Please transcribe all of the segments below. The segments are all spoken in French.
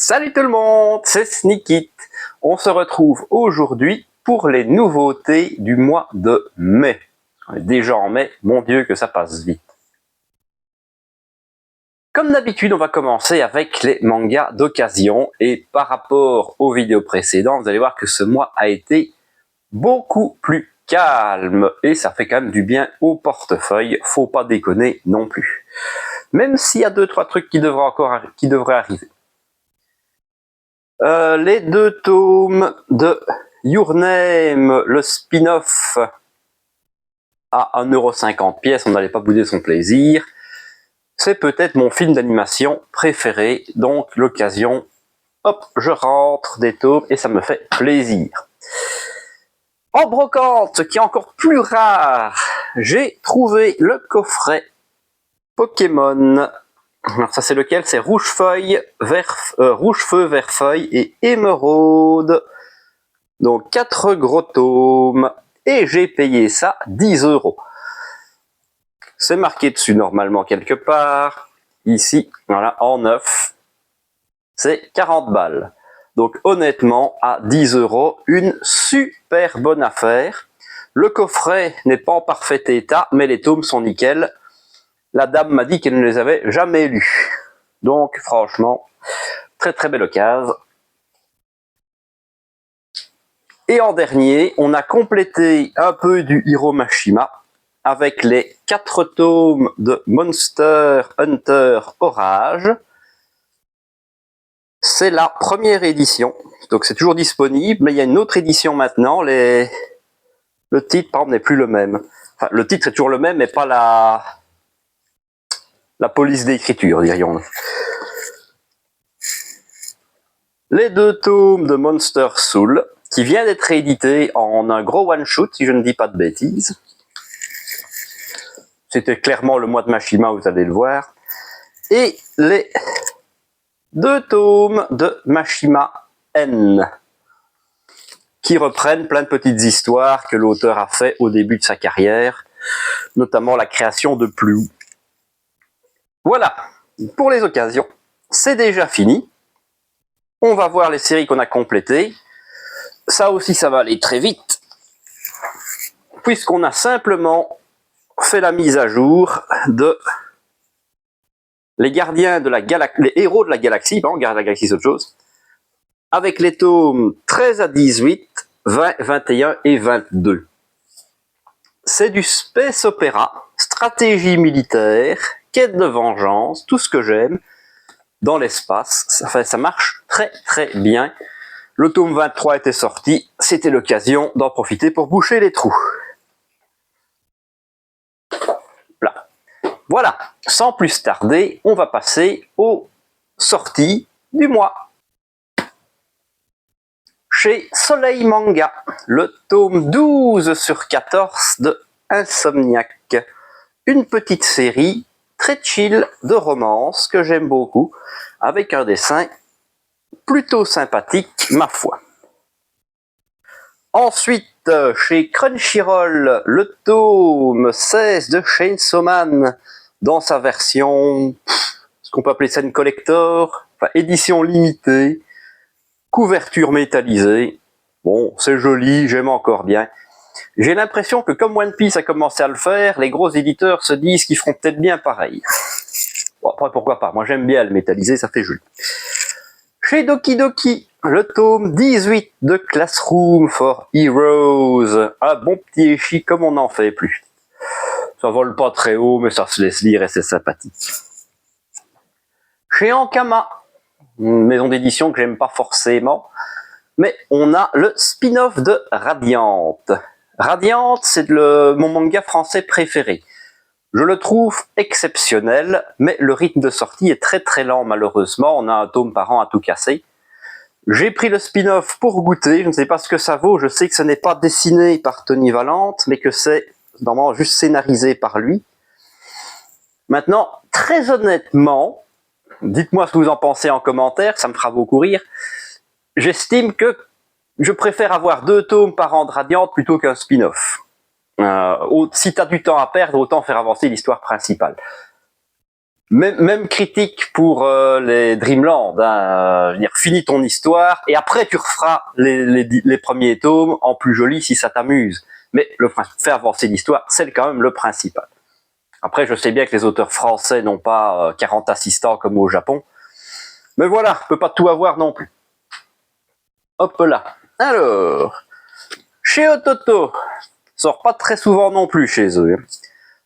Salut tout le monde, c'est Sneakit. On se retrouve aujourd'hui pour les nouveautés du mois de mai. On est déjà en mai, mon Dieu que ça passe vite. Comme d'habitude, on va commencer avec les mangas d'occasion et par rapport aux vidéos précédentes, vous allez voir que ce mois a été beaucoup plus calme et ça fait quand même du bien au portefeuille, faut pas déconner non plus. Même s'il y a 2-3 trucs qui devraient arriver. Les 2 tomes de Your Name, le spin-off à 1,50 € on n'allait pas bouder son plaisir. C'est peut-être mon film d'animation préféré, donc l'occasion, hop, je rentre des tomes et ça me fait plaisir. En brocante, ce qui est encore plus rare, j'ai trouvé le coffret Pokémon. Alors ça c'est lequel? C'est rouge feu, vert feuille et émeraude. Donc 4 gros tomes. Et j'ai payé ça 10 €. C'est marqué dessus normalement quelque part. Ici, voilà, en neuf. C'est 40 balles. Donc honnêtement, à 10 €, une super bonne affaire. Le coffret n'est pas en parfait état, mais les tomes sont nickel. La dame m'a dit qu'elle ne les avait jamais lus. Donc franchement, très très belle occasion. Et en dernier, on a complété un peu du Hiro Mashima avec les 4 tomes de Monster Hunter Orage. C'est la première édition, donc c'est toujours disponible, mais il y a une autre édition maintenant. Le titre, par exemple, n'est plus le même. Enfin, le titre est toujours le même, mais pas la police d'écriture, dirions-nous. Les 2 tomes de Monster Soul, qui vient d'être réédité en un gros one-shoot, si je ne dis pas de bêtises. C'était clairement le mois de Mashima, vous allez le voir. Et les 2 tomes de Mashima N, qui reprennent plein de petites histoires que l'auteur a fait au début de sa carrière, notamment la création de Plou. Voilà, pour les occasions, c'est déjà fini. On va voir les séries qu'on a complétées. Ça aussi, ça va aller très vite, puisqu'on a simplement fait la mise à jour de les gardiens de la galaxie, les héros de la galaxie, bon, Gardiens de la galaxie c'est autre chose, avec les tomes 13 à 18, 20, 21 et 22. C'est du space opéra, stratégie militaire, quête de vengeance, tout ce que j'aime dans l'espace. Ça marche très très bien. Le tome 23 était sorti, c'était l'occasion d'en profiter pour boucher les trous. Voilà, sans plus tarder, on va passer aux sorties du mois. Chez Soleil Manga, le tome 12/14 de Insomniac. Une petite série très chill de romance que j'aime beaucoup, avec un dessin plutôt sympathique, ma foi. Ensuite, chez Crunchyroll, le tome 16 de Chainsaw Man, dans sa version, ce qu'on peut appeler scène collector, enfin édition limitée, couverture métallisée. Bon, c'est joli, j'aime encore bien. J'ai l'impression que comme One Piece a commencé à le faire, les gros éditeurs se disent qu'ils feront peut-être bien pareil. Bon, après pourquoi pas, moi j'aime bien le métalliser, ça fait joli. Chez Doki Doki, le tome 18 de Classroom for Heroes, un bon petit échi comme on n'en fait plus. Ça vole pas très haut, mais ça se laisse lire et c'est sympathique. Chez Ankama, une maison d'édition que j'aime pas forcément, mais on a le spin-off de Radiant. Radiant, c'est mon manga français préféré. Je le trouve exceptionnel, mais le rythme de sortie est très très lent malheureusement. On a un tome par an à tout casser. J'ai pris le spin-off pour goûter, je ne sais pas ce que ça vaut. Je sais que ce n'est pas dessiné par Tony Valente, mais que c'est normalement juste scénarisé par lui. Maintenant, très honnêtement, dites-moi ce que vous en pensez en commentaire, ça me fera beaucoup rire. J'estime que je préfère avoir 2 tomes par an de Radiant plutôt qu'un spin-off. Si tu as du temps à perdre, autant faire avancer l'histoire principale. Même critique pour les Dreamland, hein, je veux dire, finis ton histoire et après tu referas les premiers tomes en plus joli si ça t'amuse. Mais faire avancer l'histoire, c'est quand même le principal. Après, je sais bien que les auteurs français n'ont pas 40 assistants comme au Japon, mais voilà, on peut pas tout avoir non plus. Hop là. Alors, chez Ototo, sort pas très souvent non plus chez eux.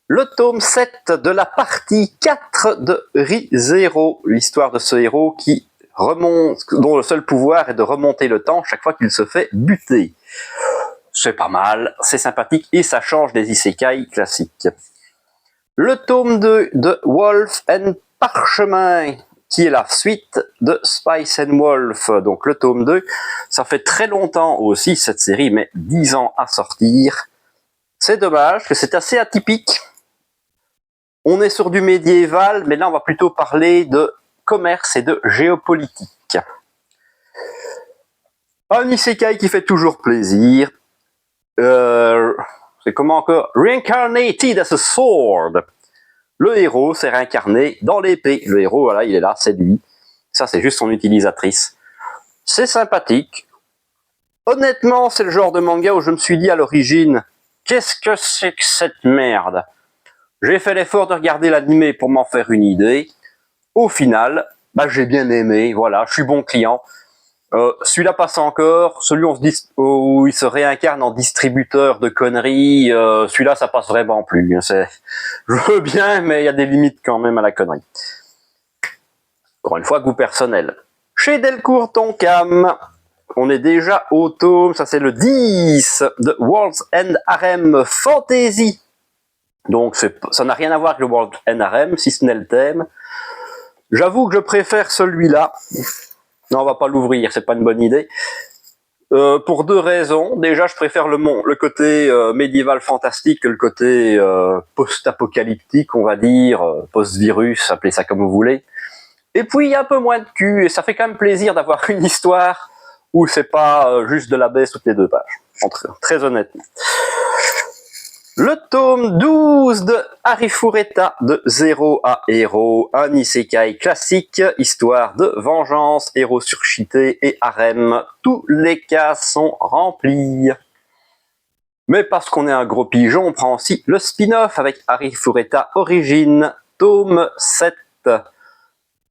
Le tome 7 de la partie 4 de Re:Zero, l'histoire de ce héros qui remonte, dont le seul pouvoir est de remonter le temps chaque fois qu'il se fait buter. C'est pas mal, c'est sympathique et ça change des isekai classiques. Le tome 2 de Wolf and Parchemin, qui est la suite de Spice and Wolf, donc le tome 2. Ça fait très longtemps aussi cette série, mais 10 ans à sortir. C'est dommage, que c'est assez atypique. On est sur du médiéval, mais là on va plutôt parler de commerce et de géopolitique. Un isekai qui fait toujours plaisir. C'est comment encore? Reincarnated as a sword. Le héros s'est réincarné dans l'épée. Le héros, voilà, il est là, c'est lui. Ça, c'est juste son utilisatrice. C'est sympathique. Honnêtement, c'est le genre de manga où je me suis dit à l'origine, qu'est-ce que c'est que cette merde? J'ai fait l'effort de regarder l'animé pour m'en faire une idée. Au final, bah, j'ai bien aimé, voilà, je suis bon client. Celui-là passe encore, celui où il se réincarne en distributeur de conneries, celui-là ça passe vraiment plus. Je veux bien, mais il y a des limites quand même à la connerie. Encore une fois, goût personnel. Chez Delcourt Tonkam, on est déjà au tome, ça c'est le 10 de World's End Harem Fantasy. Donc ça n'a rien à voir avec le World's End Harem, si ce n'est le thème. J'avoue que je préfère celui-là. Non, on va pas l'ouvrir, c'est pas une bonne idée. Pour deux raisons. Déjà, je préfère le côté médiéval fantastique que le côté post-apocalyptique, on va dire, post-virus, appelez ça comme vous voulez. Et puis, il y a un peu moins de cul, et ça fait quand même plaisir d'avoir une histoire où c'est pas juste de la baisse toutes les deux pages. Très honnêtement. Le tome 12 de Arifureta de Zéro à Héros, un isekai classique, histoire de vengeance, héros surcheatés et harem. Tous les cas sont remplis. Mais parce qu'on est un gros pigeon, on prend aussi le spin-off avec Arifureta Origin, tome 7.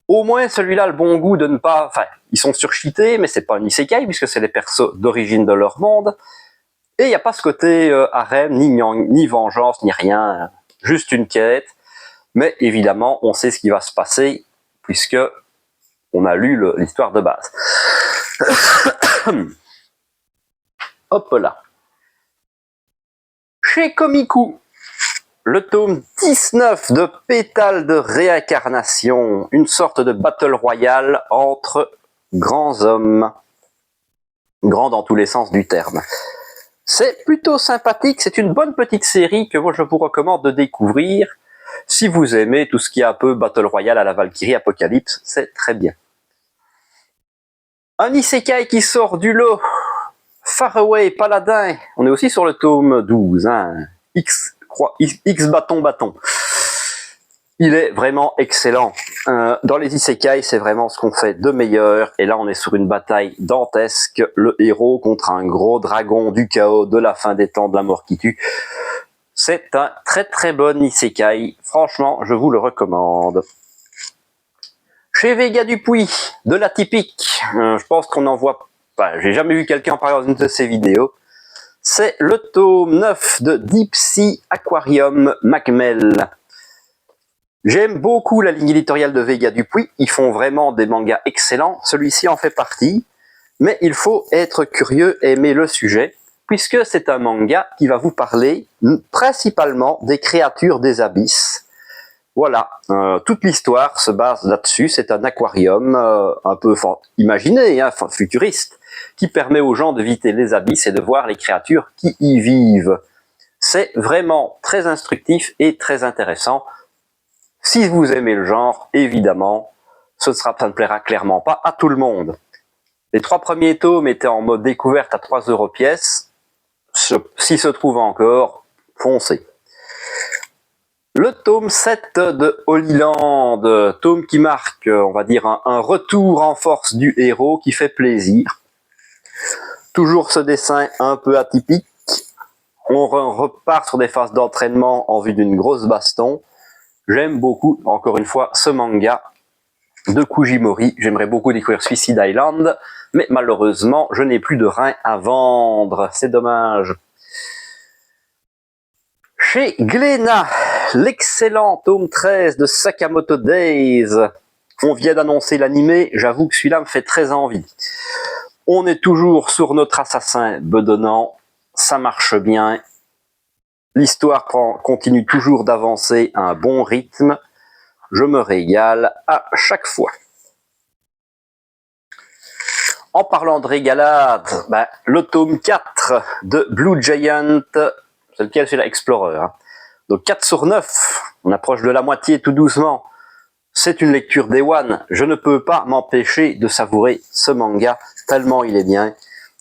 Au moins celui-là a le bon goût de ne pas... Enfin, ils sont surcheatés, mais c'est pas un isekai puisque c'est les persos d'origine de leur monde. Et il n'y a pas ce côté harem, ni vengeance, ni rien, juste une quête. Mais évidemment, on sait ce qui va se passer, puisque on a lu l'histoire de base. Hop là. Chez Komiku, le tome 19 de Pétale de réincarnation, une sorte de battle royale entre grands hommes. Grands dans tous les sens du terme. C'est plutôt sympathique, c'est une bonne petite série que moi je vous recommande de découvrir. Si vous aimez tout ce qui est un peu Battle Royale à la Valkyrie Apocalypse, c'est très bien. Un isekai qui sort du lot, Faraway Paladin, on est aussi sur le tome 12, hein. X bâton. Il est vraiment excellent. Dans les isekai, c'est vraiment ce qu'on fait de meilleur. Et là, on est sur une bataille dantesque. Le héros contre un gros dragon du chaos, de la fin des temps, de la mort qui tue. C'est un très très bon isekai. Franchement, je vous le recommande. Chez Vega Dupuis, de l'atypique. Je pense qu'on en voit pas. J'ai jamais vu quelqu'un en parler dans une de ses vidéos. C'est le tome 9 de Deep Sea Aquarium Macmel. J'aime beaucoup la ligne éditoriale de Vega Dupuis, ils font vraiment des mangas excellents, celui-ci en fait partie, mais il faut être curieux et aimer le sujet, puisque c'est un manga qui va vous parler principalement des créatures des abysses. Voilà, toute l'histoire se base là-dessus, c'est un aquarium un peu imaginé, hein, futuriste, qui permet aux gens de visiter les abysses et de voir les créatures qui y vivent. C'est vraiment très instructif et très intéressant. Si vous aimez le genre, évidemment, ça ne plaira clairement pas à tout le monde. Les 3 premiers tomes étaient en mode découverte à 3 € pièce. S'il se trouve encore, foncez. Le tome 7 de Holy Land, tome qui marque, on va dire, un retour en force du héros qui fait plaisir. Toujours ce dessin un peu atypique. On repart sur des phases d'entraînement en vue d'une grosse baston. J'aime beaucoup, encore une fois, ce manga de Kujimori. J'aimerais beaucoup découvrir Suicide Island, mais malheureusement, je n'ai plus de reins à vendre. C'est dommage. Chez Glénat, l'excellent tome 13 de Sakamoto Days. On vient d'annoncer l'animé, j'avoue que celui-là me fait très envie. On est toujours sur notre assassin bedonnant, ça marche bien. L'histoire continue toujours d'avancer à un bon rythme. Je me régale à chaque fois. En parlant de régalade, le tome 4 de Blue Giant, c'est lequel? C'est l'Explorer. Donc 4 sur 9, on approche de la moitié tout doucement. C'est une lecture Day One. Je ne peux pas m'empêcher de savourer ce manga, tellement il est bien.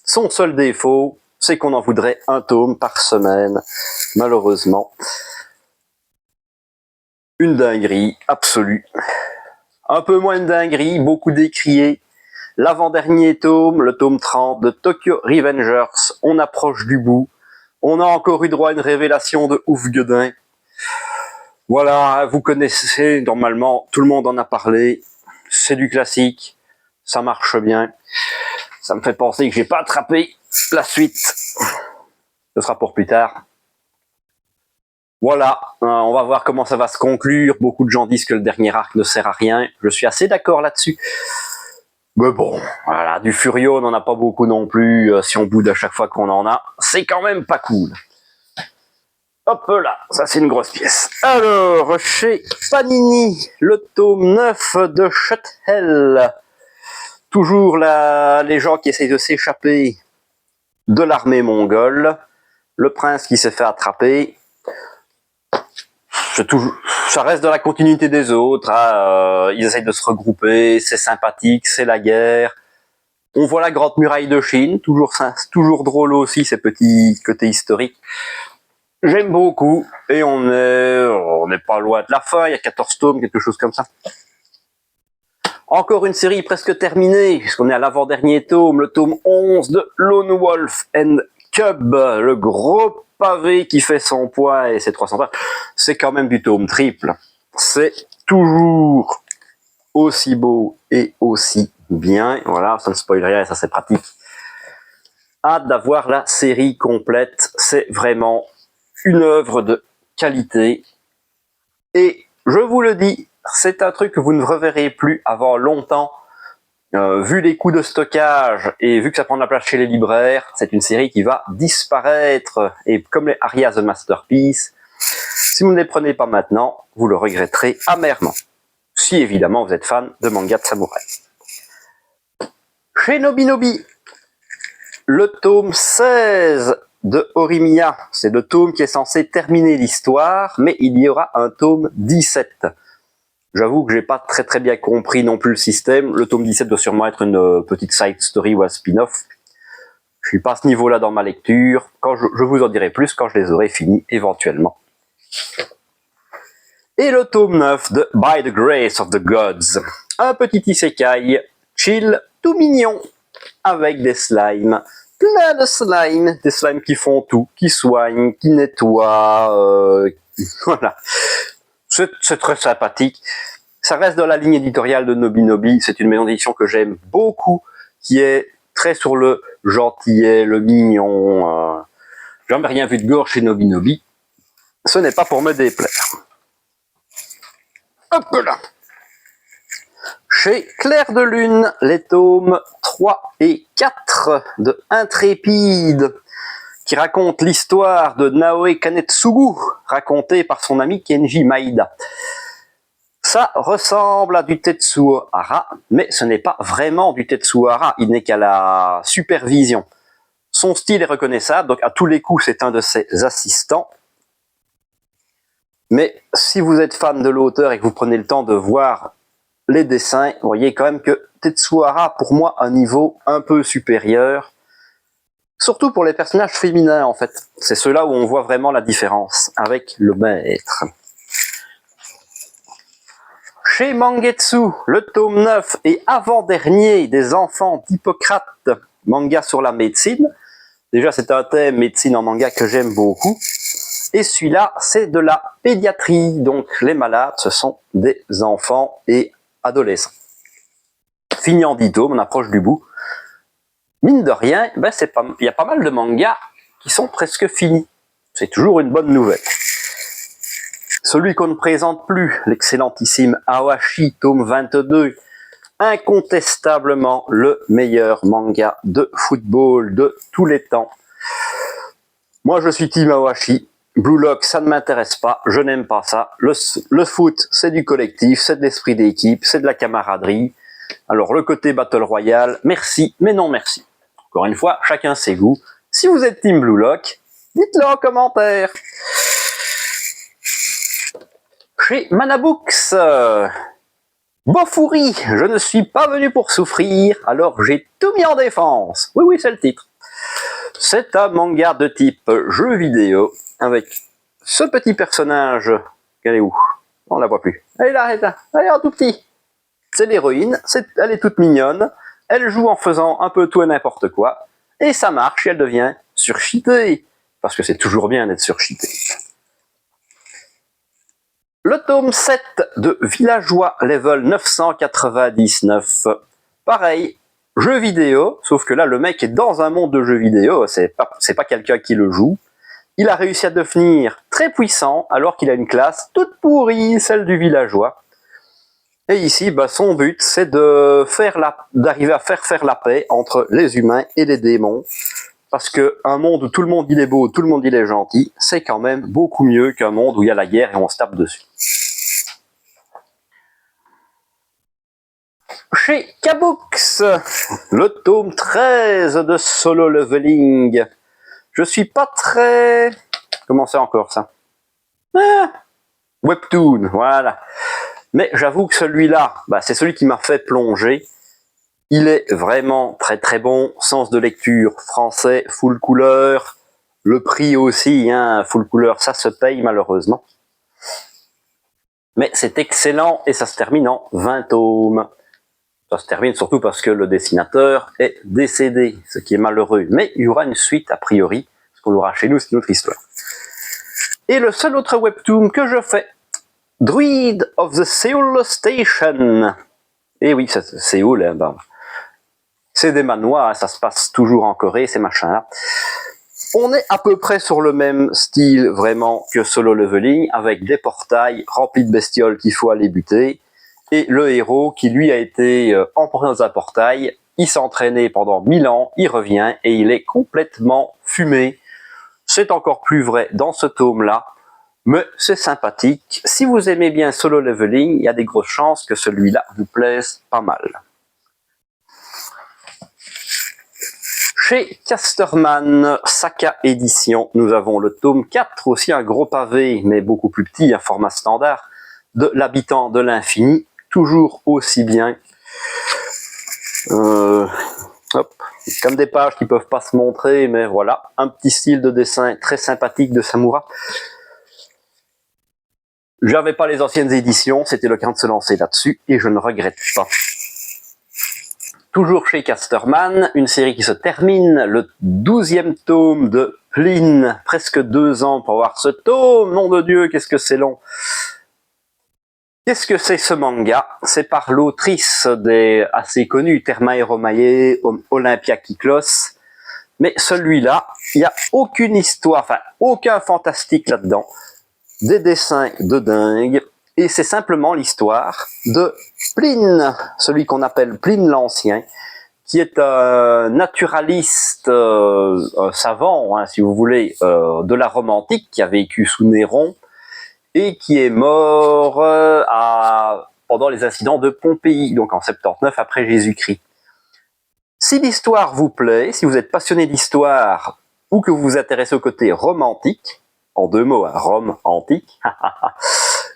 Son seul défaut, c'est qu'on en voudrait un tome par semaine, malheureusement. Une dinguerie absolue. Un peu moins de dinguerie, beaucoup décrié. L'avant-dernier tome, le tome 30 de Tokyo Revengers, on approche du bout. On a encore eu droit à une révélation de ouf gueudin. Voilà, vous connaissez, normalement, tout le monde en a parlé. C'est du classique, ça marche bien. Ça me fait penser que j'ai pas attrapé la suite. Ce sera pour plus tard. Voilà, on va voir comment ça va se conclure. Beaucoup de gens disent que le dernier arc ne sert à rien. Je suis assez d'accord là-dessus. Mais bon, voilà, du Furio, on n'en a pas beaucoup non plus. Si on boude à chaque fois qu'on en a, c'est quand même pas cool. Hop là, ça c'est une grosse pièce. Alors, chez Panini, le tome 9 de Shut-Hell. Toujours les gens qui essayent de s'échapper de l'armée mongole. Le prince qui s'est fait attraper. Ça reste dans la continuité des autres. Ils essayent de se regrouper, c'est sympathique, c'est la guerre. On voit la grande muraille de Chine, toujours drôle aussi ces petits côtés historiques. J'aime beaucoup, et on n'est pas loin de la fin, il y a 14 tomes, quelque chose comme ça. Encore une série presque terminée, puisqu'on est à l'avant-dernier tome, le tome 11 de Lone Wolf and Cub, le gros pavé qui fait son poids et ses 300 pages. C'est quand même du tome triple. C'est toujours aussi beau et aussi bien. Voilà, ça ne spoil rien et ça c'est pratique. Hâte d'avoir la série complète. C'est vraiment une œuvre de qualité. Et je vous le dis, c'est un truc que vous ne reverrez plus avant longtemps. Vu les coûts de stockage et vu que ça prend de la place chez les libraires, c'est une série qui va disparaître. Et comme les Aria The Masterpiece, si vous ne les prenez pas maintenant, vous le regretterez amèrement. Si évidemment vous êtes fan de manga de samouraï. Chez Nobinobi, le tome 16 de Horimiya, c'est le tome qui est censé terminer l'histoire, mais il y aura un tome 17. J'avoue que j'ai pas très bien compris non plus le système. Le tome 17 doit sûrement être une petite side story ou un spin-off. Je suis pas à ce niveau-là dans ma lecture. Je vous en dirai plus quand je les aurai finis éventuellement. Et le tome 9 de By the Grace of the Gods. Un petit isekai, chill, tout mignon, avec des slimes. Plein de slimes, des slimes qui font tout, qui soignent, qui nettoient, voilà. C'est très sympathique. Ça reste dans la ligne éditoriale de Nobinobi. C'est une maison d'édition que j'aime beaucoup, qui est très sur le gentillet, le mignon. Jamais rien vu de gore chez Nobinobi. Ce n'est pas pour me déplaire. Hop là. Chez Clair de Lune, les tomes 3 et 4 de Intrépide, qui raconte l'histoire de Naoe Kanetsugu, racontée par son ami Kenji Maeda. Ça ressemble à du Tetsuo Hara, mais ce n'est pas vraiment du Tetsuo Hara, il n'est qu'à la supervision. Son style est reconnaissable, donc à tous les coups c'est un de ses assistants. Mais si vous êtes fan de l'auteur et que vous prenez le temps de voir les dessins, vous voyez quand même que Tetsuo Hara, pour moi, a un niveau un peu supérieur. Surtout pour les personnages féminins, en fait. C'est ceux-là où on voit vraiment la différence avec le maître. Chez Mangetsu, le tome 9 et avant-dernier des enfants d'Hippocrate, manga sur la médecine. Déjà, c'est un thème médecine en manga que j'aime beaucoup. Et celui-là, c'est de la pédiatrie. Donc, les malades, ce sont des enfants et adolescents. Fini en 10 tomes, on approche du bout. Mine de rien, ben il y a pas mal de mangas qui sont presque finis. C'est toujours une bonne nouvelle. Celui qu'on ne présente plus, l'excellentissime Awashi, tome 22, incontestablement le meilleur manga de football de tous les temps. Moi, je suis team Awashi. Blue Lock, ça ne m'intéresse pas, je n'aime pas ça. Le foot, c'est du collectif, c'est de l'esprit d'équipe, c'est de la camaraderie. Alors, le côté Battle Royale, merci, mais non merci. Encore une fois, chacun ses goûts. Si vous êtes team Blue Lock, dites-le en commentaire. Chez Manabooks, Bofuri, je ne suis pas venu pour souffrir, alors j'ai tout mis en défense. Oui, c'est le titre. C'est un manga de type jeu vidéo, avec ce petit personnage. Elle est où? On la voit plus. Elle est là, elle est en tout petit. C'est l'héroïne, elle est toute mignonne, elle joue en faisant un peu tout et n'importe quoi, et ça marche, et elle devient surcheatée. Parce que c'est toujours bien d'être surcheaté. Le tome 7 de Villageois Level 999. Pareil, jeu vidéo, sauf que là le mec est dans un monde de jeux vidéo, c'est pas quelqu'un qui le joue. Il a réussi à devenir très puissant alors qu'il a une classe toute pourrie, celle du villageois. Et ici, son but c'est d'arriver à faire la paix entre les humains et les démons. Parce qu'un monde où tout le monde il est beau, tout le monde il est gentil, c'est quand même beaucoup mieux qu'un monde où il y a la guerre et on se tape dessus. Chez Kabooks, le tome 13 de Solo Leveling. Je suis pas très... Comment c'est encore ça? Webtoon, voilà. Mais j'avoue que celui-là, c'est celui qui m'a fait plonger. Il est vraiment très très bon, sens de lecture français, full couleur, le prix aussi, full couleur, ça se paye malheureusement. Mais c'est excellent et ça se termine en 20 tomes. Ça se termine surtout parce que le dessinateur est décédé, ce qui est malheureux. Mais il y aura une suite a priori, ce qu'on aura chez nous, c'est une autre histoire. Et le seul autre webtoon que je fais, Druid of the Seoul Station. Et oui, Séoul, c'est des manoirs, ça se passe toujours en Corée, ces machins-là. On est à peu près sur le même style, vraiment, que Solo Leveling, avec des portails remplis de bestioles qu'il faut aller buter, et le héros qui, lui, a été emporté dans un portail, il s'est entraîné pendant 1000 ans, il revient, et il est complètement fumé. C'est encore plus vrai dans ce tome-là, mais c'est sympathique. Si vous aimez bien Solo Leveling, il y a des grosses chances que celui-là vous plaise pas mal. Chez Casterman, Saka Édition, nous avons le tome 4, aussi un gros pavé, mais beaucoup plus petit, un format standard, de l'habitant de l'infini, toujours aussi bien. Comme des pages qui peuvent pas se montrer, mais voilà, un petit style de dessin très sympathique de Samura. J'avais pas les anciennes éditions, c'était le cas de se lancer là-dessus, et je ne regrette pas. Toujours chez Casterman, une série qui se termine, le 12e tome de Pline, presque 2 ans pour voir ce tome, nom de Dieu, qu'est-ce que c'est long. Qu'est-ce que c'est ce manga? C'est par l'autrice des assez connus, Thelma Romaye, Olympia Kyklos, mais celui-là, il n'y a aucune histoire, aucun fantastique là-dedans, des dessins de dingue, et c'est simplement l'histoire de Pline, celui qu'on appelle Pline l'Ancien, qui est un naturaliste, un savant, si vous voulez, de la Rome antique, qui a vécu sous Néron, et qui est mort pendant les incidents de Pompéi, donc en 79 après Jésus-Christ. Si l'histoire vous plaît, si vous êtes passionné d'histoire, ou que vous vous intéressez au côté romantique, en 2 mots, Rome antique,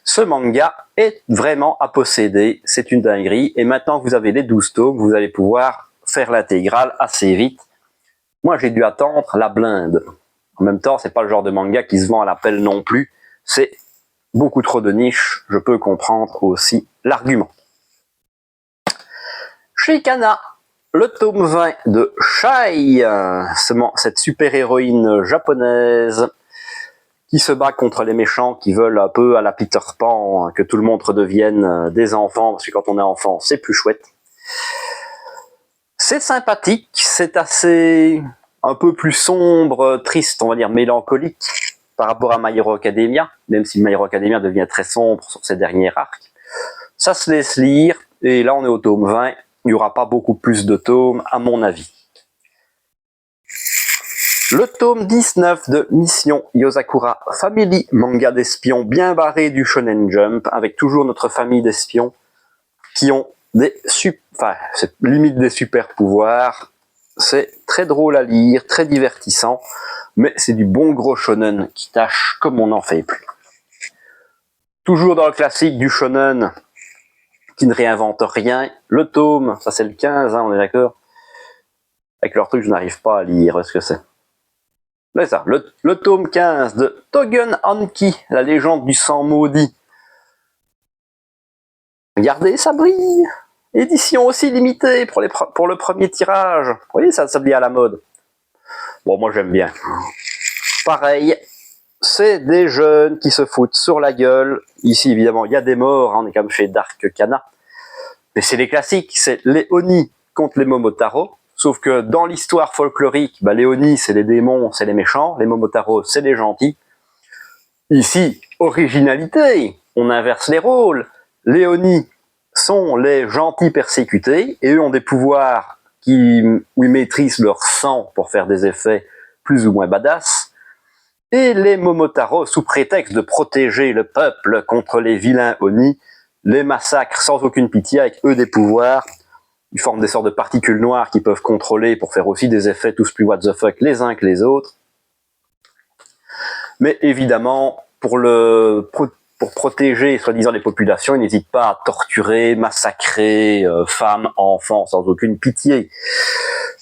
ce manga est vraiment à posséder, c'est une dinguerie, et maintenant que vous avez les 12 tomes, vous allez pouvoir faire l'intégrale assez vite. Moi j'ai dû attendre la blinde. En même temps, c'est pas le genre de manga qui se vend à l'appel non plus, c'est beaucoup trop de niche, je peux comprendre aussi l'argument. Chez Kana, le tome 20 de Shai, cette super-héroïne japonaise qui se bat contre les méchants qui veulent un peu à la Peter Pan que tout le monde redevienne des enfants, parce que quand on est enfant, c'est plus chouette. C'est sympathique, c'est assez un peu plus sombre, triste, on va dire mélancolique par rapport à My Hero Academia, même si My Hero Academia devient très sombre sur ses derniers arcs. Ça se laisse lire, et là on est au tome 20, il n'y aura pas beaucoup plus de tomes à mon avis. Le tome 19 de Mission Yozakura Family, manga d'espions bien barré du Shonen Jump, avec toujours notre famille d'espions qui ont c'est limite des super pouvoirs. C'est très drôle à lire, très divertissant, mais c'est du bon gros shonen qui tâche comme on n'en fait plus. Toujours dans le classique du shonen qui ne réinvente rien, le tome, ça c'est le 15, hein, on est d'accord? Avec leur truc, je n'arrive pas à lire ce que c'est. C'est ça, le tome 15 de Togen Anki, la légende du sang maudit. Regardez, ça brille. Édition aussi limitée pour le premier tirage. Vous voyez, ça devient à la mode. Bon, moi j'aime bien. Pareil, c'est des jeunes qui se foutent sur la gueule. Ici, évidemment, il y a des morts, hein, on est comme chez Dark Kana. Mais c'est les classiques, c'est les Oni contre les Momotaro. Sauf que dans l'histoire folklorique, les Oni, c'est les démons, c'est les méchants. Les Momotaro, c'est les gentils. Ici, originalité, on inverse les rôles. Les Oni sont les gentils persécutés, et eux ont des pouvoirs où ils maîtrisent leur sang pour faire des effets plus ou moins badass. Et les Momotaro, sous prétexte de protéger le peuple contre les vilains Oni, les massacrent sans aucune pitié avec eux des pouvoirs. Ils forment des sortes de particules noires qu'ils peuvent contrôler pour faire aussi des effets tous plus what the fuck les uns que les autres. Mais évidemment, pour protéger soi-disant les populations, ils n'hésitent pas à torturer, massacrer femmes, enfants, sans aucune pitié.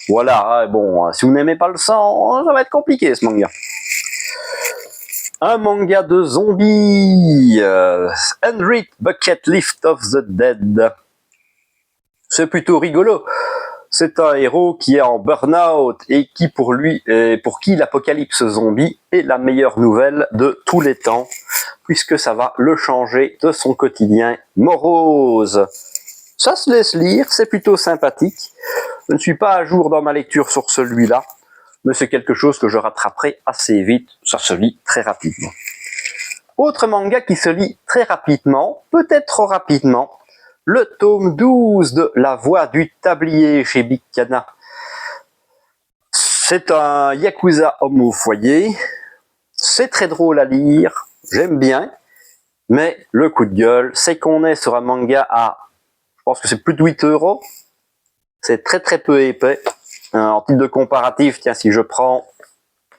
Voilà, bon, si vous n'aimez pas le sang, ça va être compliqué ce manga. Un manga de zombies, Unwritten Bucket List of the Dead. C'est plutôt rigolo. C'est un héros qui est en burn-out et qui pour qui l'apocalypse zombie est la meilleure nouvelle de tous les temps, puisque ça va le changer de son quotidien morose. Ça se laisse lire, c'est plutôt sympathique. Je ne suis pas à jour dans ma lecture sur celui-là, mais c'est quelque chose que je rattraperai assez vite. Ça se lit très rapidement. Autre manga qui se lit très rapidement, peut-être trop rapidement, le tome 12 de La Voix du Tablier chez Big Kana. C'est un Yakuza homme au foyer. C'est très drôle à lire, j'aime bien, mais le coup de gueule, c'est qu'on est sur un manga à, je pense que c'est plus de 8 €. C'est très très peu épais. En titre de comparatif, tiens, si je prends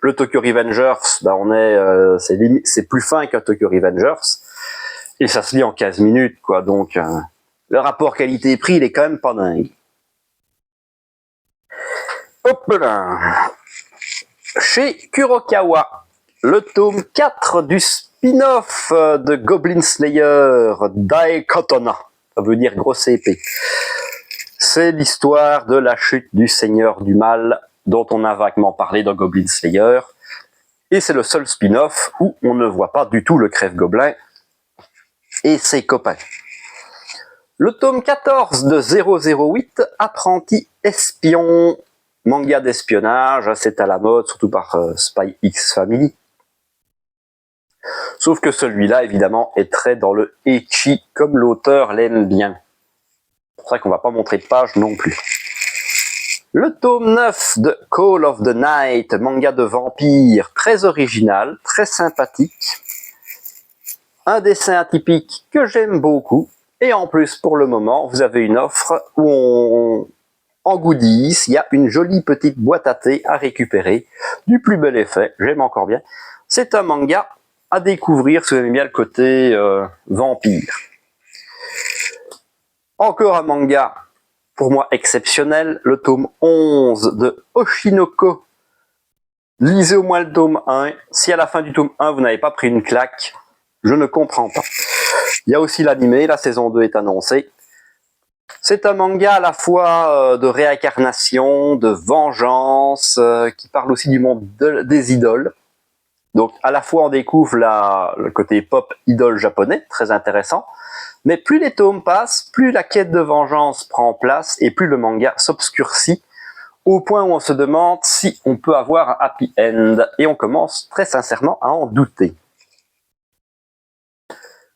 le Tokyo Revengers, c'est plus fin qu'un Tokyo Revengers. Et ça se lit en 15 minutes, quoi, donc le rapport qualité-prix, il est quand même pas dingue. Hop là. Chez Kurokawa, le tome 4 du spin-off de Goblin Slayer, Daikatana, ça veut dire grosse épée. C'est l'histoire de la chute du Seigneur du Mal, dont on a vaguement parlé dans Goblin Slayer, et c'est le seul spin-off où on ne voit pas du tout le crève-gobelin et ses copains. Le tome 14 de 008, Apprenti Espion, manga d'espionnage, c'est à la mode, surtout par Spy X Family. Sauf que celui-là, évidemment, est très dans le ecchi, comme l'auteur l'aime bien. C'est pour ça qu'on va pas montrer de page non plus. Le tome 9 de Call of the Night, manga de vampire, très original, très sympathique. Un dessin atypique que j'aime beaucoup. Et en plus, pour le moment, vous avez une offre où en goodies, il y a une jolie petite boîte à thé à récupérer. Du plus bel effet, j'aime encore bien. C'est un manga à découvrir si vous aimez bien le côté vampire. Encore un manga, pour moi, exceptionnel. Le tome 11 de Oshinoko. Lisez au moins le tome 1. Si à la fin du tome 1, vous n'avez pas pris une claque, je ne comprends pas. Il y a aussi l'animé, la saison 2 est annoncée. C'est un manga à la fois de réincarnation, de vengeance, qui parle aussi du monde des idoles. Donc à la fois on découvre le côté pop idole japonais, très intéressant, mais plus les tomes passent, plus la quête de vengeance prend place et plus le manga s'obscurcit, au point où on se demande si on peut avoir un happy end, et on commence très sincèrement à en douter.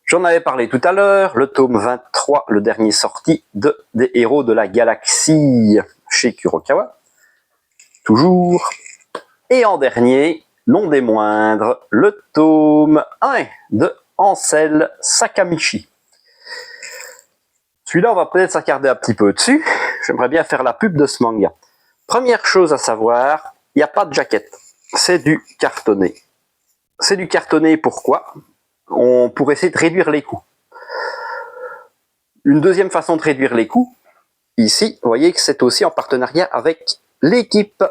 J'en avais parlé tout à l'heure, le tome 23, le dernier sorti des Héros de la Galaxie chez Kurokawa, toujours. Et en dernier, non des moindres, le tome 1 de Ansel Sakamichi. Celui-là, on va peut-être s'attarder un petit peu dessus. J'aimerais bien faire la pub de ce manga. Première chose à savoir, il n'y a pas de jaquette. C'est du cartonné. C'est du cartonné, pourquoi ? Pour essayer de réduire les coûts. Une deuxième façon de réduire les coûts, ici, vous voyez que c'est aussi en partenariat avec l'équipe.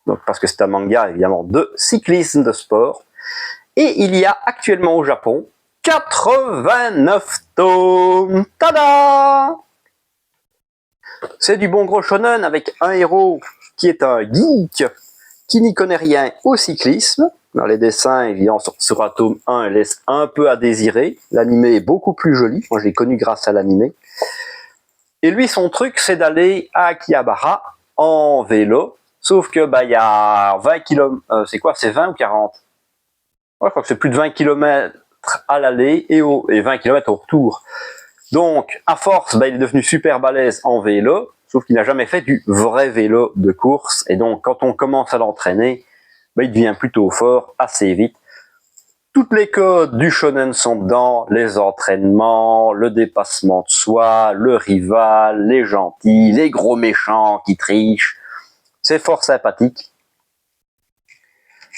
Donc, parce que c'est un manga, évidemment, de cyclisme de sport. Et il y a actuellement au Japon 89 tomes. Tada! C'est du bon gros shonen avec un héros qui est un geek, qui n'y connaît rien au cyclisme. Dans les dessins, évidemment, sur un tome 1, elle laisse un peu à désirer. L'animé est beaucoup plus joli. Moi, je l'ai connu grâce à l'animé. Et lui, son truc, c'est d'aller à Akihabara en vélo. Sauf que, il y a 20 km, c'est quoi? C'est 20 ou 40? Ouais, je crois que c'est plus de 20 km à l'aller et 20 km au retour. Donc, à force, il est devenu super balèze en vélo, sauf qu'il n'a jamais fait du vrai vélo de course. Et donc, quand on commence à l'entraîner, il devient plutôt fort assez vite. Toutes les codes du shonen sont dedans, les entraînements, le dépassement de soi, le rival, les gentils, les gros méchants qui trichent. C'est fort sympathique.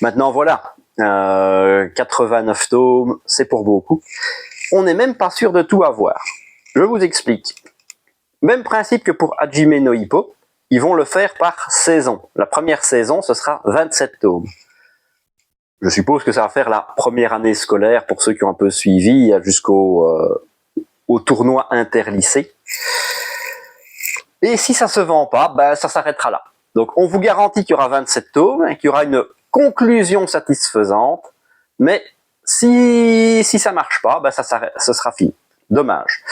Maintenant, voilà, 89 tomes, c'est pour beaucoup. On n'est même pas sûr de tout avoir. Je vous explique. Même principe que pour Hajime no Ippo, ils vont le faire par saison. La première saison, ce sera 27 tomes. Je suppose que ça va faire la première année scolaire pour ceux qui ont un peu suivi jusqu'au au tournoi interlycée. Et si ça se vend pas, ça s'arrêtera là. Donc on vous garantit qu'il y aura 27 tomes, qu'il y aura une conclusion satisfaisante, mais si ça marche pas, ce sera fini. Dommage.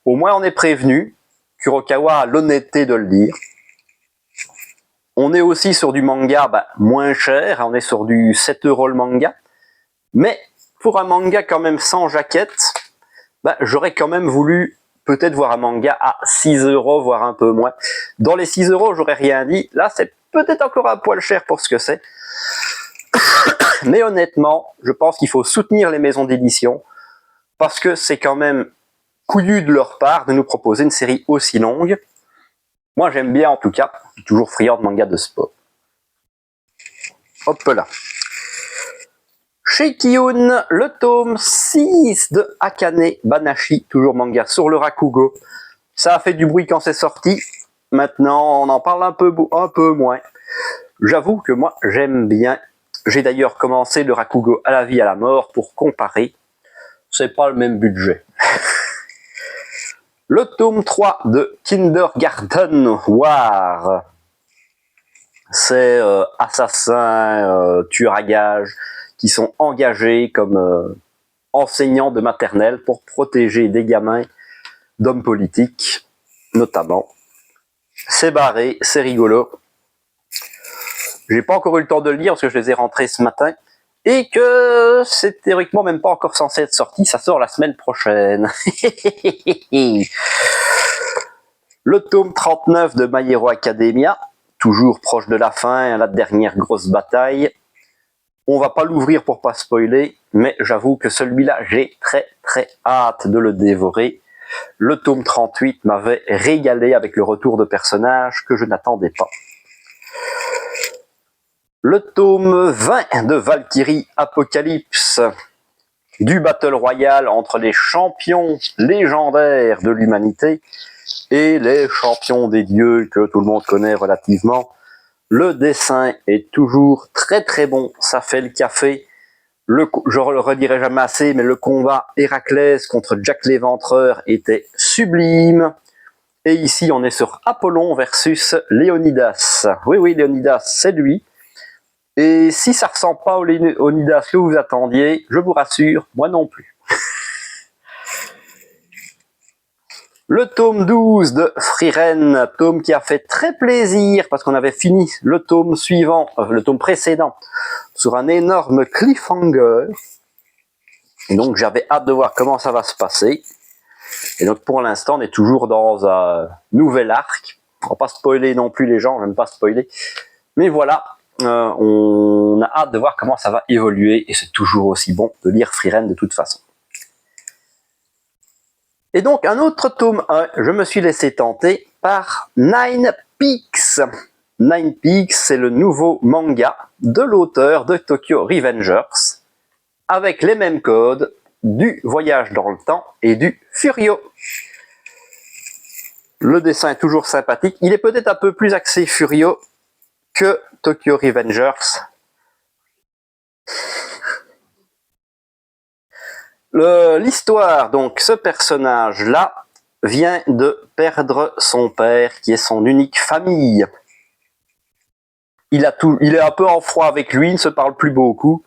Au moins on est prévenu. Kurokawa a l'honnêteté de le dire. On est aussi sur du manga moins cher, on est sur du 7 € le manga. Mais pour un manga quand même sans jaquette, j'aurais quand même voulu peut-être voir un manga à 6 €, voire un peu moins. Dans les 6 €, j'aurais rien dit. Là, c'est peut-être encore un poil cher pour ce que c'est. Mais honnêtement, je pense qu'il faut soutenir les maisons d'édition parce que c'est quand même couillu de leur part de nous proposer une série aussi longue. Moi, j'aime bien en tout cas. Je suis toujours friand de manga de sport. Hop là. Chez Kiyun, le tome 6 de Akane Banashi, toujours manga sur le Rakugo. Ça a fait du bruit quand c'est sorti. Maintenant, on en parle un peu moins. J'avoue que moi, j'aime bien. J'ai d'ailleurs commencé le Rakugo à la vie à la mort pour comparer. C'est pas le même budget. Le tome 3 de Kindergarten War. C'est assassins, tueurs à gages qui sont engagés comme enseignants de maternelle pour protéger des gamins d'hommes politiques, notamment. C'est barré, c'est rigolo. J'ai pas encore eu le temps de le lire parce que je les ai rentrés ce matin. Et que c'est théoriquement même pas encore censé être sorti, ça sort la semaine prochaine. Le tome 39 de My Hero Academia, toujours proche de la fin, la dernière grosse bataille. On va pas l'ouvrir pour pas spoiler, mais j'avoue que celui-là, j'ai très très hâte de le dévorer. Le tome 38 m'avait régalé avec le retour de personnages que je n'attendais pas. Le tome 20 de Valkyrie Apocalypse, du Battle Royale entre les champions légendaires de l'humanité et les champions des dieux que tout le monde connaît relativement. Le dessin est toujours très très bon, ça fait le café. je le redirai jamais assez, mais le combat Héraclès contre Jack l'Éventreur était sublime. Et ici, on est sur Apollon versus Léonidas. Oui, oui, Léonidas, c'est lui. Et si ça ressemble pas au Léonidas que vous attendiez, je vous rassure, moi non plus. Le tome 12 de Frieren, tome qui a fait très plaisir parce qu'on avait fini le tome suivant, le tome précédent, sur un énorme cliffhanger. Et donc j'avais hâte de voir comment ça va se passer. Et donc pour l'instant, on est toujours dans un nouvel arc. On va pas spoiler non plus les gens, j'aime pas spoiler. Mais voilà, on a hâte de voir comment ça va évoluer. Et c'est toujours aussi bon de lire Frieren de toute façon. Et donc, un autre tome 1, je me suis laissé tenter par Nine Peaks. Nine Peaks, c'est le nouveau manga de l'auteur de Tokyo Revengers, avec les mêmes codes du voyage dans le temps et du Furio. Le dessin est toujours sympathique. Il est peut-être un peu plus axé Furio que Tokyo Revengers. L'histoire, donc, ce personnage-là vient de perdre son père, qui est son unique famille. Il est un peu en froid avec lui, il ne se parle plus beaucoup,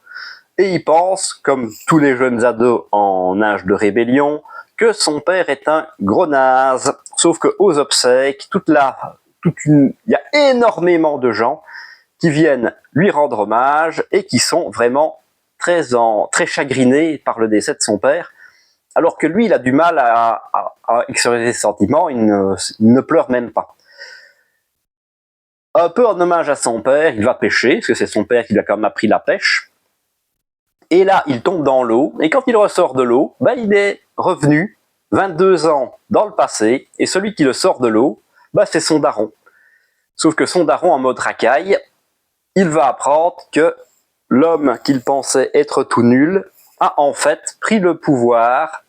et il pense, comme tous les jeunes ados en âge de rébellion, que son père est un gros naze. Sauf que aux obsèques, il y a énormément de gens qui viennent lui rendre hommage et qui sont vraiment très chagrinés par le décès de son père, alors que lui, il a du mal à exprimer ses sentiments, il ne pleure même pas. Un peu en hommage à son père, il va pêcher, parce que c'est son père qui lui a quand même appris la pêche. Et là, il tombe dans l'eau, et quand il ressort de l'eau, il est revenu 22 ans dans le passé, et celui qui le sort de l'eau, c'est son daron. Sauf que son daron, en mode racaille, il va apprendre que l'homme qu'il pensait être tout nul a en fait pris le pouvoir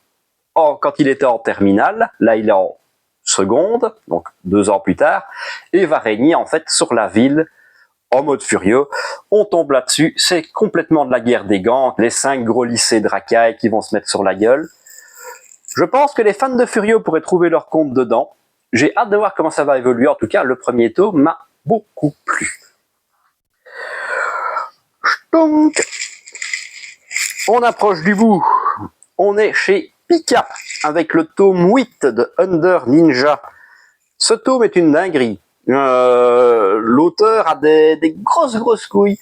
quand il était en terminale, là il est en seconde, donc 2 ans plus tard, et va régner en fait sur la ville en mode furieux. On tombe là-dessus, c'est complètement de la guerre des gangs, les 5 gros lycées de racailles qui vont se mettre sur la gueule. Je pense que les fans de Furio pourraient trouver leur compte dedans. J'ai hâte de voir comment ça va évoluer, en tout cas le premier tome m'a beaucoup plu. Donc, on approche du bout. On est chez Pika avec le tome 8 de Under Ninja. Ce tome est une dinguerie. L'auteur a des grosses couilles.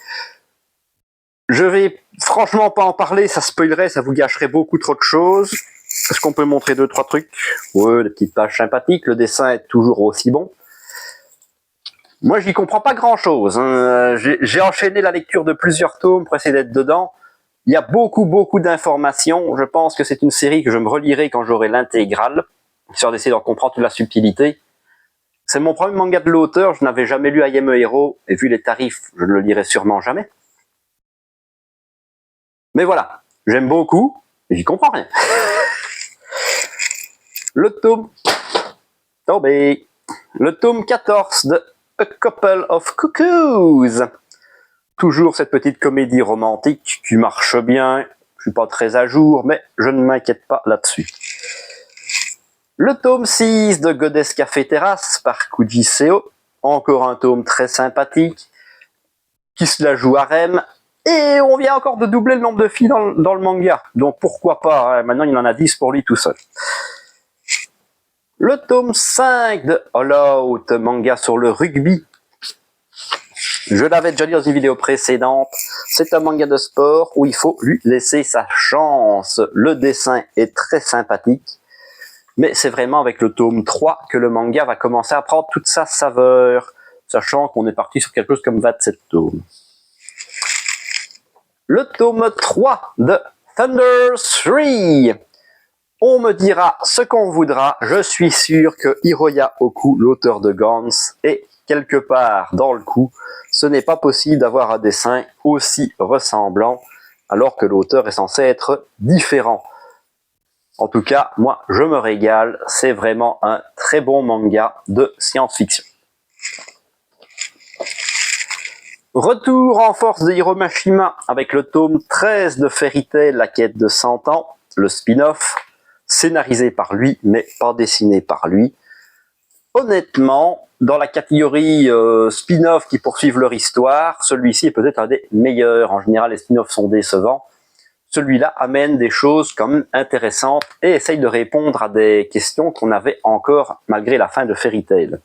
Je vais franchement pas en parler, ça spoilerait, ça vous gâcherait beaucoup trop de choses. Est-ce qu'on peut montrer 2-3 trucs? Ouais, des petites pages sympathiques, le dessin est toujours aussi bon. Moi, j'y comprends pas grand-chose. J'ai enchaîné la lecture de plusieurs tomes pour essayer d'être dedans. Il y a beaucoup d'informations. Je pense que c'est une série que je me relirai quand j'aurai l'intégrale, histoire d'essayer d'en comprendre toute la subtilité. C'est mon premier manga de l'auteur, je n'avais jamais lu I Am a Hero, et vu les tarifs, je ne le lirai sûrement jamais. Mais voilà, j'aime beaucoup, et j'y comprends rien. Le tome tombé. Le tome 14 de A Couple of Cuckoos. Toujours cette petite comédie romantique qui marche bien. Je suis pas très à jour, mais je ne m'inquiète pas là-dessus. Le tome 6 de Goddess Café Terrace par Kuji Seo. Encore un tome très sympathique qui se la joue harem. Et on vient encore de doubler le nombre de filles dans le manga. Donc pourquoi pas, hein, maintenant il en a 10 pour lui tout seul. Le tome 5 de All Out, manga sur le rugby. Je l'avais déjà dit dans une vidéo précédente, c'est un manga de sport où il faut lui laisser sa chance. Le dessin est très sympathique, mais c'est vraiment avec le tome 3 que le manga va commencer à prendre toute sa saveur, sachant qu'on est parti sur quelque chose comme 27 tomes. Le tome 3 de Thunder 3. On me dira ce qu'on voudra, je suis sûr que Hiroya Oku, l'auteur de Gantz, est quelque part dans le coup. Ce n'est pas possible d'avoir un dessin aussi ressemblant, alors que l'auteur est censé être différent. En tout cas, moi, je me régale, c'est vraiment un très bon manga de science-fiction. Retour en force de Hiromashima avec le tome 13 de Fairy Tail, la quête de 100 ans, le spin-off, scénarisé par lui, mais pas dessiné par lui. Honnêtement, dans la catégorie spin-off qui poursuivent leur histoire, celui-ci est peut-être un des meilleurs. En général, les spin-offs sont décevants. Celui-là amène des choses quand même intéressantes et essaye de répondre à des questions qu'on avait encore malgré la fin de Fairy Tail.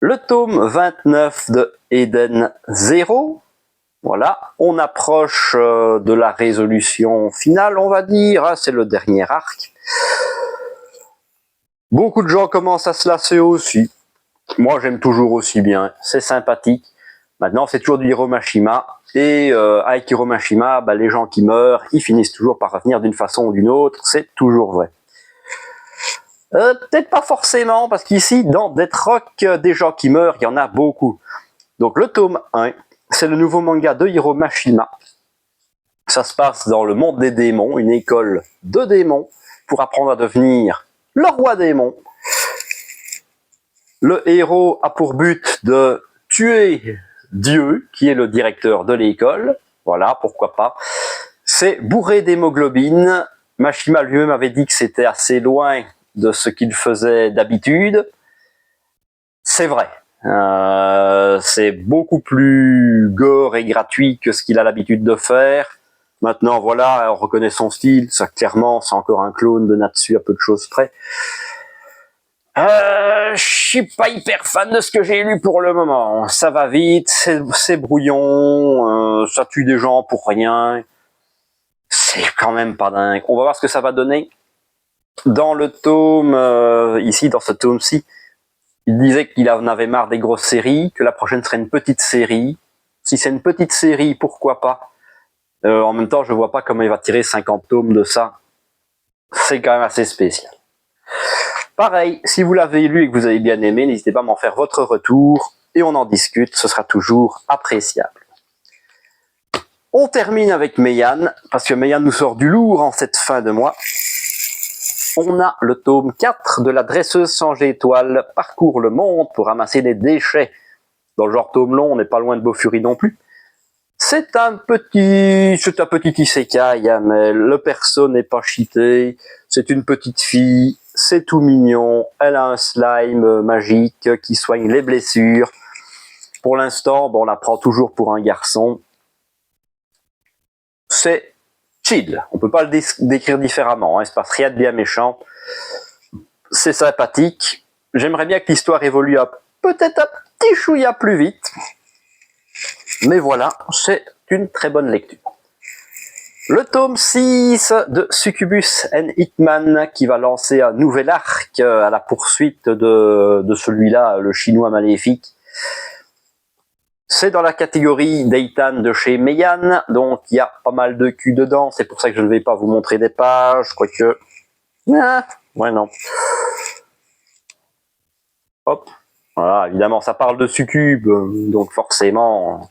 Le tome 29 de Eden Zero. Voilà, on approche de la résolution finale, on va dire. C'est le dernier arc. Beaucoup de gens commencent à se lasser aussi. Moi, j'aime toujours aussi bien. C'est sympathique. Maintenant, c'est toujours du Hiromashima. Et avec Hiromashima, les gens qui meurent, ils finissent toujours par revenir d'une façon ou d'une autre. C'est toujours vrai. Peut-être pas forcément, parce qu'ici, dans Death Rock, des gens qui meurent, il y en a beaucoup. Donc le tome 1, c'est le nouveau manga de Hiromashima. Ça se passe dans le monde des démons, une école de démons, pour apprendre à devenir le roi démon. Le héros a pour but de tuer Dieu, qui est le directeur de l'école. Voilà, pourquoi pas. C'est bourré d'hémoglobine. Mashima lui-même avait dit que c'était assez loin de ce qu'il faisait d'habitude. C'est vrai. C'est beaucoup plus gore et gratuit que ce qu'il a l'habitude de faire. Maintenant, voilà, on reconnaît son style. Ça, clairement, c'est encore un clone de Natsu à peu de choses près. Je suis pas hyper fan de ce que j'ai lu pour le moment. Ça va vite, c'est brouillon, ça tue des gens pour rien. C'est quand même pas dingue. On va voir ce que ça va donner. Dans le tome, ici, dans ce tome-ci, il disait qu'il en avait marre des grosses séries, que la prochaine serait une petite série. Si c'est une petite série, pourquoi pas. En même temps, je vois pas comment il va tirer 50 tomes de ça. C'est quand même assez spécial. Pareil, si vous l'avez lu et que vous avez bien aimé, n'hésitez pas à m'en faire votre retour et on en discute, ce sera toujours appréciable. On termine avec Meian, parce que Meian nous sort du lourd en cette fin de mois. On a le tome 4 de la dresseuse sans étoile, parcourt le monde pour ramasser des déchets. Dans le genre tome long, on n'est pas loin de Bofuri non plus. C'est un petit isekai, hein, mais le perso n'est pas cheaté. C'est une petite fille, c'est tout mignon. Elle a un slime magique qui soigne les blessures. Pour l'instant, on la prend toujours pour un garçon. C'est chill. On peut pas le décrire différemment. Hein. Il se passe rien de bien méchant. C'est sympathique. J'aimerais bien que l'histoire évolue peut-être un petit chouïa plus vite. Mais voilà, c'est une très bonne lecture. Le tome 6 de Succubus and Hitman qui va lancer un nouvel arc à la poursuite de celui-là, le chinois maléfique. C'est dans la catégorie d'Eitan de chez Meian, donc il y a pas mal de cul dedans, c'est pour ça que je ne vais pas vous montrer des pages, je crois que... ouais, non. Hop, voilà, évidemment, ça parle de succube, donc forcément...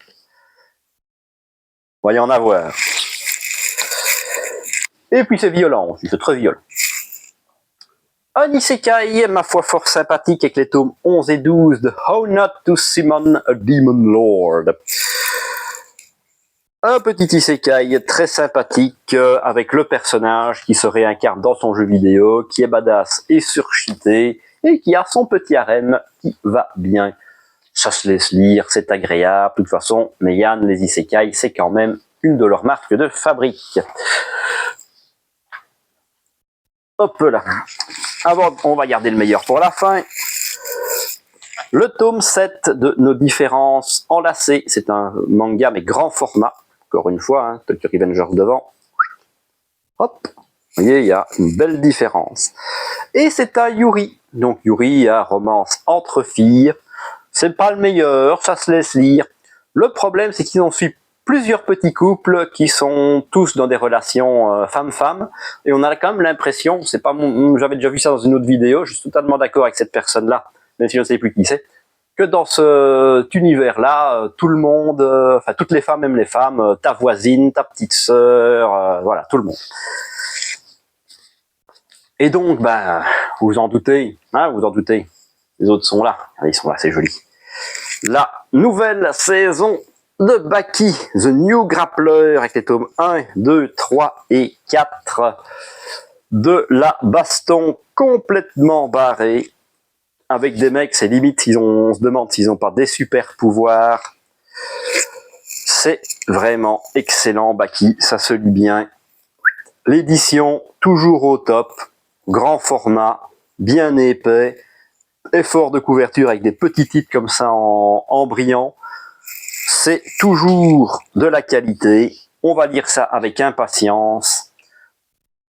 il va y en avoir. Et puis c'est violent aussi, c'est très violent. Un isekai, ma foi, fort sympathique avec les tomes 11 et 12 de How Not to Summon a Demon Lord. Un petit isekai très sympathique avec le personnage qui se réincarne dans son jeu vidéo, qui est badass et surcheaté, et qui a son petit harem qui va bien. Ça se laisse lire, c'est agréable. De toute façon, Meian, les isekai, c'est quand même une de leurs marques de fabrique. Hop là. Avant, on va garder le meilleur pour la fin. Le tome 7 de Nos différences enlacées. C'est un manga mais grand format. Encore une fois, hein, Tokyo Revengers devant. Hop. Vous voyez, il y a une belle différence. Et c'est un Yuri. Donc Yuri, un romance entre filles. C'est pas le meilleur, ça se laisse lire. Le problème, c'est qu'ils ont suivi plusieurs petits couples qui sont tous dans des relations femme-femme, et on a quand même l'impression, c'est pas j'avais déjà vu ça dans une autre vidéo, je suis totalement d'accord avec cette personne-là, même si je ne sais plus qui c'est, que dans cet univers-là, tout le monde, enfin toutes les femmes aiment les femmes, ta voisine, ta petite sœur, voilà, tout le monde. Et donc, vous en doutez, hein, vous en doutez, les autres sont là, ils sont là, c'est joli. Là, nouvelle saison de Baki, The New Grappler, avec les tomes 1, 2, 3 et 4 de la baston complètement barrée, avec des mecs, c'est limite, on se demande s'ils n'ont pas des super pouvoirs. C'est vraiment excellent, Baki, ça se lit bien. L'édition, toujours au top, grand format, bien épais, effort de couverture avec des petits titres comme ça en brillant. C'est toujours de la qualité. On va lire ça avec impatience.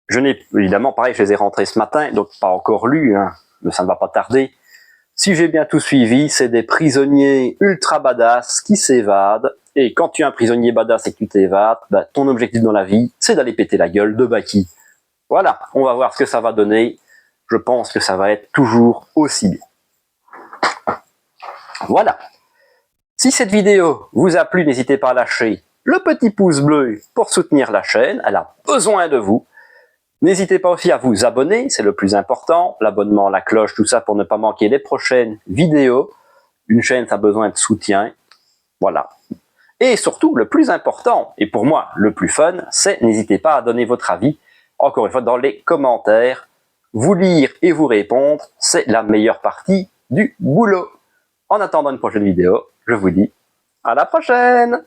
Je n'ai évidemment, pareil, je les ai rentrés ce matin, donc pas encore lus, hein, mais ça ne va pas tarder. Si j'ai bien tout suivi, c'est des prisonniers ultra badass qui s'évadent. Et quand tu es un prisonnier badass et que tu t'évades, bah, ton objectif dans la vie, c'est d'aller péter la gueule de Baki. Voilà, on va voir ce que ça va donner. Je pense que ça va être toujours aussi bien. Voilà. Si cette vidéo vous a plu, n'hésitez pas à lâcher le petit pouce bleu pour soutenir la chaîne. Elle a besoin de vous. N'hésitez pas aussi à vous abonner, c'est le plus important. L'abonnement, la cloche, tout ça pour ne pas manquer les prochaines vidéos. Une chaîne, ça a besoin de soutien. Voilà. Et surtout, le plus important, et pour moi le plus fun, c'est n'hésitez pas à donner votre avis, encore une fois dans les commentaires. Vous lire et vous répondre, c'est la meilleure partie du boulot. En attendant une prochaine vidéo, je vous dis à la prochaine!